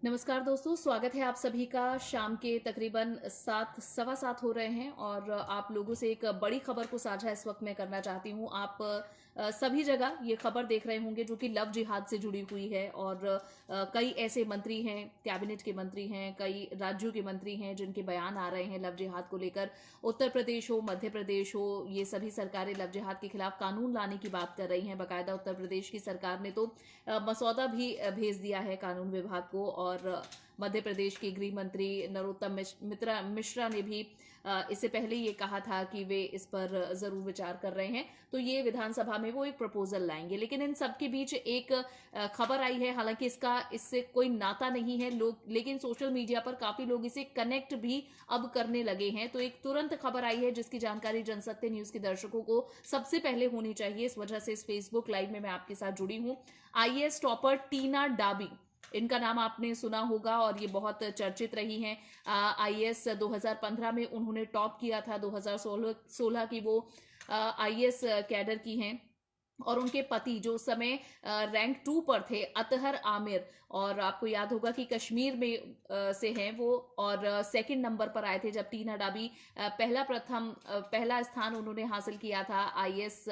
नमस्कार दोस्तों, स्वागत है आप सभी का। शाम के तकरीबन 7 सवा 7 हो रहे हैं और आप लोगों से एक बड़ी खबर को साझा इस वक्त मैं करना चाहती हूँ। आप सभी जगह ये खबर देख रहे होंगे जो कि लव जिहाद से जुड़ी हुई है और कई ऐसे मंत्री हैं, कैबिनेट के मंत्री हैं, कई राज्यों के मंत्री हैं जिनके बयान आ रहे हैं लव जिहाद को लेकर। उत्तर प्रदेश हो, मध्य प्रदेश हो, ये सभी सरकारें लव जिहाद के खिलाफ कानून लाने की बात कर रही हैं। बाकायदा उत्तर प्रदेश की सरकार ने तो मसौदा भी भेज दिया है कानून विभाग को और मध्य प्रदेश के गृह मंत्री नरोत्तम मिश्रा ने भी इससे पहले ये कहा था कि वे इस पर जरूर विचार कर रहे हैं, तो ये विधानसभा में वो एक प्रपोजल लाएंगे। लेकिन इन सब के बीच एक खबर आई है, हालांकि इससे कोई नाता नहीं है लोग, लेकिन सोशल मीडिया पर काफी लोग इसे कनेक्ट भी अब करने लगे हैं। तो एक तुरंत खबर आई है जिसकी जानकारी जनसत्य न्यूज के दर्शकों को सबसे पहले होनी चाहिए, इस वजह से इस फेसबुक लाइव में मैं आपके साथ जुड़ी हूं। आईएएस टॉपर टीना डाबी, इनका नाम आपने सुना होगा और ये बहुत चर्चित रही हैं। आईएएस 2015 में उन्होंने टॉप किया था। 2016 की वो आईएएस कैडर की हैं और उनके पति जो उस समय रैंक 2 पर थे, अतहर आमिर, और आपको याद होगा कि कश्मीर में से हैं वो, और सेकंड नंबर पर आए थे जब टीना डाबी पहला स्थान उन्होंने हासिल किया था आईएएस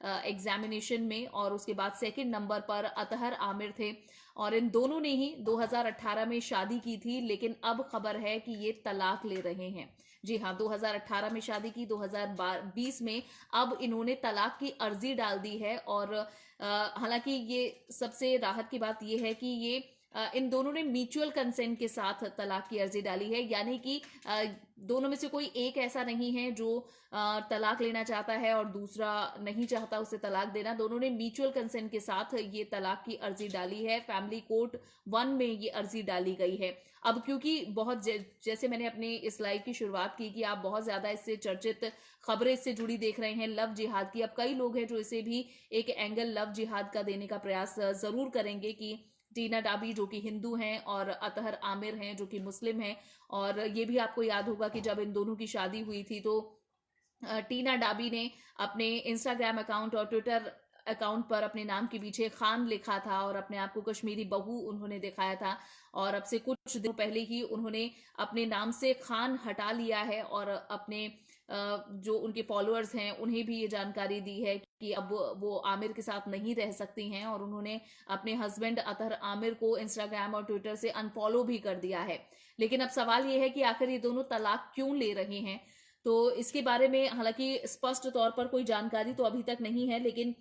एग्जामिनेशन में, और उसके बाद सेकंड नंबर पर अतहर आमिर थे। और इन दोनों ने ही 2018 में शादी की थी, लेकिन अब खबर है कि ये तलाक ले रहे हैं। जी हाँ, 2018 में शादी की, 2020 में अब इन्होंने तलाक की अर्जी डाल दी है। और हालांकि ये सबसे राहत की बात ये है कि ये इन दोनों ने म्यूचुअल कंसेंट के साथ तलाक की अर्जी डाली है, यानी कि दोनों में से कोई एक ऐसा नहीं है जो तलाक लेना चाहता है और दूसरा नहीं चाहता उसे तलाक देना। दोनों ने म्यूचुअल कंसेंट के साथ ये तलाक की अर्जी डाली है। फैमिली कोर्ट 1 में ये अर्जी डाली गई है। अब क्योंकि बहुत जैसे मैंने अपनी इस लाइव की शुरुआत की कि आप बहुत ज्यादा इससे चर्चित खबरें इससे जुड़ी देख रहे हैं लव जिहाद की, अब कई लोग हैं जो इसे भी एक एंगल लव जिहाद का देने का प्रयास जरूर करेंगे कि टीना डाबी जो कि हिंदू हैं और अतहर आमिर हैं जो कि मुस्लिम हैं। और ये भी आपको याद होगा कि जब इन दोनों की शादी हुई थी तो टीना डाबी ने अपने इंस्टाग्राम अकाउंट और ट्विटर अकाउंट पर अपने नाम के पीछे खान लिखा था और अपने आप को कश्मीरी बहू उन्होंने दिखाया था। और अब से कुछ दिनों पहले ही उन्होंने अपने नाम से खान हटा लिया है और अपने जो उनके फॉलोअर्स हैं उन्हें भी ये जानकारी दी है कि अब वो आमिर के साथ नहीं रह सकती हैं, और उन्होंने अपने हस्बैंड अतहर आमिर को इंस्टाग्राम और ट्विटर से अनफॉलो भी कर दिया है। लेकिन अब सवाल ये है कि आखिर ये दोनों तलाक क्यों ले रहे हैं। तो इसके बारे में हालांकि स्पष्ट तौर पर कोई जानकारी तो अभी तक नहीं है, लेकिन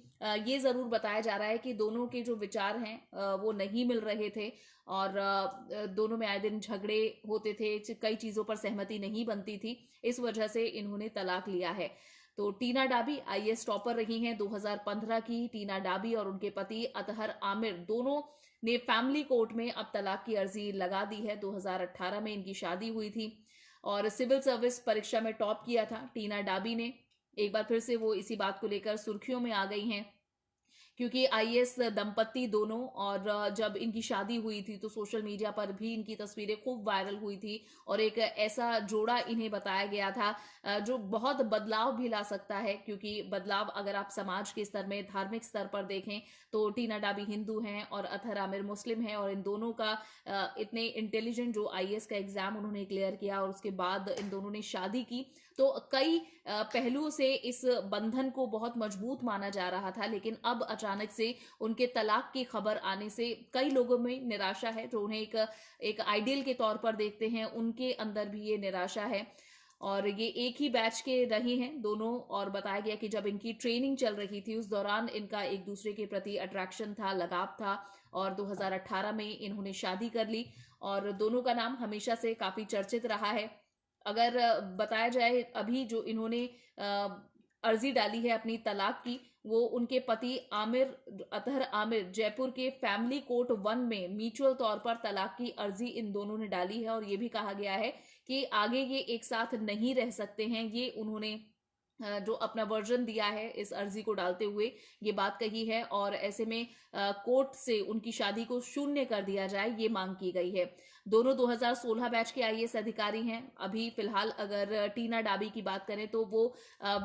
ये जरूर बताया जा रहा है कि दोनों के जो विचार हैं वो नहीं मिल रहे थे और दोनों में आए दिन झगड़े होते थे, कई चीजों पर सहमति नहीं बनती थी, इस वजह से इन्होंने तलाक लिया है। तो टीना डाबी आईएएस टॉपर रही हैं 2015 की। टीना डाबी और उनके पति अतहर आमिर दोनों ने फैमिली कोर्ट में अब तलाक की अर्जी लगा दी है। 2018 में इनकी शादी हुई थी और सिविल सर्विस परीक्षा में टॉप किया था टीना डाबी ने। एक बार फिर से वो इसी बात को लेकर सुर्खियों में आ गई हैं क्योंकि आईएएस दंपत्ति दोनों, और जब इनकी शादी हुई थी तो सोशल मीडिया पर भी इनकी तस्वीरें खूब वायरल हुई थी और एक ऐसा जोड़ा इन्हें बताया गया था जो बहुत बदलाव भी ला सकता है। क्योंकि बदलाव अगर आप समाज के स्तर में, धार्मिक स्तर पर देखें तो टीना डाबी हिंदू हैं और अतहर आमिर मुस्लिम हैं, और इन दोनों का इतने इंटेलिजेंट जो आईएएस का एग्जाम उन्होंने क्लियर किया और उसके बाद इन दोनों ने शादी की, तो कई पहलुओं से इस बंधन को बहुत मजबूत माना जा रहा था। लेकिन अब अचानक से उनके तलाक की खबर आने से कई लोगों में निराशा है, जो उन्हें एक आइडियल के तौर पर देखते हैं उनके अंदर भी ये निराशा है। और ये एक ही बैच के रहे हैं दोनों, और बताया गया कि जब इनकी ट्रेनिंग चल रही थी उस दौरान इनका एक दूसरे के प्रति अट्रैक्शन था, लगाव था, और 2018 में इन्होंने शादी कर ली और दोनों का नाम हमेशा से काफी चर्चित रहा है। अगर बताया जाए अभी जो इन्होंने अर्जी डाली है अपनी तलाक की, वो उनके पति अतहर आमिर जयपुर के फैमिली कोर्ट 1 में म्यूचुअल तौर पर तलाक की अर्जी इन दोनों ने डाली है। और ये भी कहा गया है कि आगे ये एक साथ नहीं रह सकते हैं, ये उन्होंने जो अपना वर्जन दिया है इस अर्जी को डालते हुए ये बात कही है। और ऐसे में कोर्ट से उनकी शादी को शून्य कर दिया जाए, ये मांग की गई है। दोनों 2016 बैच के आईएएस अधिकारी हैं। अभी फिलहाल अगर टीना डाबी की बात करें तो वो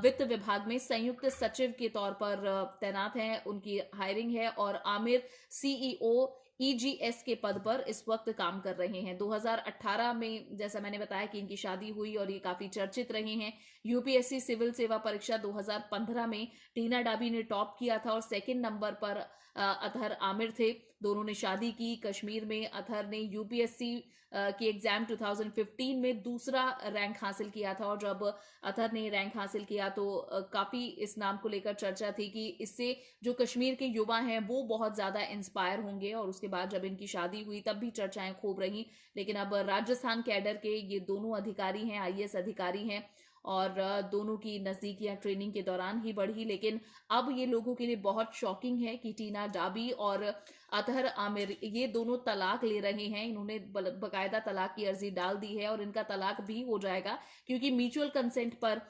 वित्त विभाग में संयुक्त सचिव के तौर पर तैनात हैं, उनकी हायरिंग है। और आमिर सीईओ ईजीएस के पद पर इस वक्त काम कर रहे हैं। 2018 में जैसा मैंने बताया कि इनकी शादी हुई और ये काफी चर्चित रहे हैं। यूपीएससी सिविल सेवा परीक्षा 2015 में टीना डाबी ने टॉप किया था और सेकंड नंबर पर अतहर आमिर थे। दोनों ने शादी की कश्मीर में। अतहर ने यूपीएससी की एग्जाम 2015 में दूसरा रैंक हासिल किया था और जब अतहर ने रैंक हासिल किया तो काफी इस नाम को लेकर चर्चा थी कि इससे जो कश्मीर के युवा हैं वो बहुत ज्यादा इंस्पायर होंगे। और उसके बाद जब इनकी शादी हुई तब भी चर्चाएं खूब रही। लेकिन अब राजस्थान कैडर के ये दोनों अधिकारी हैं, आईएएस अधिकारी हैं और दोनों की नजदीकियां ट्रेनिंग के दौरान ही बढ़ी। लेकिन अब ये लोगों के लिए बहुत शॉकिंग है कि टीना डाबी और अतहर आमिर ये दोनों तलाक ले रहे हैं। इन्होंने बकायदा तलाक की अर्जी डाल दी है और इनका तलाक भी हो जाएगा क्योंकि म्यूचुअल कंसेंट पर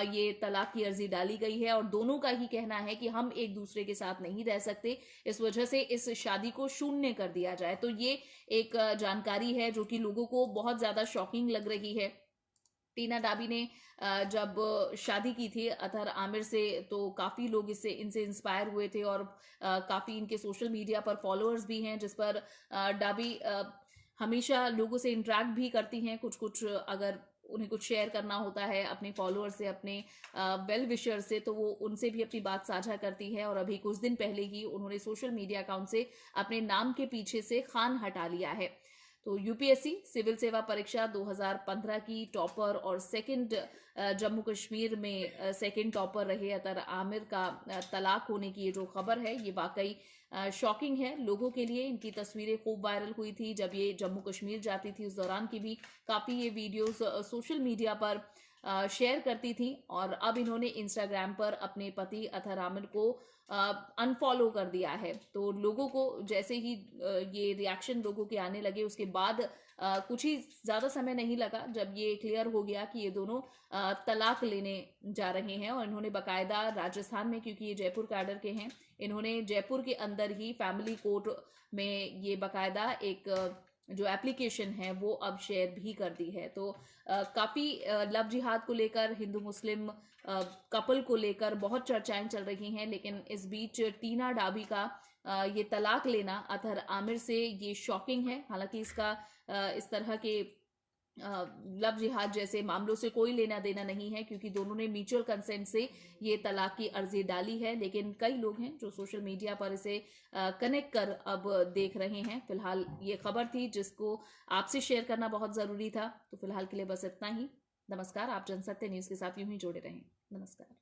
ये तलाक की अर्जी डाली गई है और दोनों का ही कहना है कि हम एक दूसरे के साथ नहीं रह सकते, इस वजह से इस शादी को शून्य कर दिया जाए। तो ये एक जानकारी है जो कि लोगों को बहुत ज्यादा शॉकिंग लग रही है। टीना डाबी ने जब शादी की थी अतहर आमिर से तो काफी लोग इनसे इंस्पायर हुए थे और काफी इनके सोशल मीडिया पर फॉलोअर्स भी हैं जिस पर डाबी हमेशा लोगों से इंटरेक्ट भी करती हैं। कुछ कुछ अगर उन्हें कुछ शेयर करना होता है अपने फॉलोअर से, अपने वेल विशर से, तो वो उनसे भी अपनी बात साझा करती है। और अभी कुछ दिन पहले ही उन्होंने सोशल मीडिया अकाउंट से अपने नाम के पीछे से खान हटा लिया है। तो यूपीएससी सिविल सेवा परीक्षा 2015 की टॉपर और सेकंड जम्मू कश्मीर में सेकंड टॉपर रहे अतहर आमिर का तलाक होने की ये जो खबर है ये वाकई शॉकिंग है लोगों के लिए। इनकी तस्वीरें खूब वायरल हुई थी जब ये जम्मू कश्मीर जाती थी, उस दौरान की भी काफी ये वीडियोस सोशल मीडिया पर शेयर करती थी। और अब इन्होंने इंस्टाग्राम पर अपने पति अतहर आमिर को अनफॉलो कर दिया है। तो लोगों को जैसे ही ये रिएक्शन लोगों के आने लगे उसके बाद कुछ ही ज्यादा समय नहीं लगा जब ये क्लियर हो गया कि ये दोनों तलाक लेने जा रहे हैं। और इन्होंने बकायदा राजस्थान में, क्योंकि ये जयपुर कैडर के हैं, इन्होंने जयपुर के अंदर ही फैमिली कोर्ट में ये बकायदा एक जो एप्लीकेशन है वो अब शेयर भी कर दी है। तो काफी लव जिहाद को लेकर, हिंदू मुस्लिम कपल को लेकर बहुत चर्चाएं चल रही हैं। लेकिन इस बीच टीना डाबी का ये तलाक लेना अतहर आमिर से ये शॉकिंग है। हालांकि इसका इस तरह के लव जिहाद जैसे मामलों से कोई लेना देना नहीं है क्योंकि दोनों ने म्यूचुअल कंसेंट से ये तलाक की अर्जी डाली है। लेकिन कई लोग हैं जो सोशल मीडिया पर इसे कनेक्ट कर अब देख रहे हैं। फिलहाल ये खबर थी जिसको आपसे शेयर करना बहुत जरूरी था। तो फिलहाल के लिए बस इतना ही। नमस्कार। आप जनसत्य न्यूज के साथ यूं ही जुड़े रहें। नमस्कार।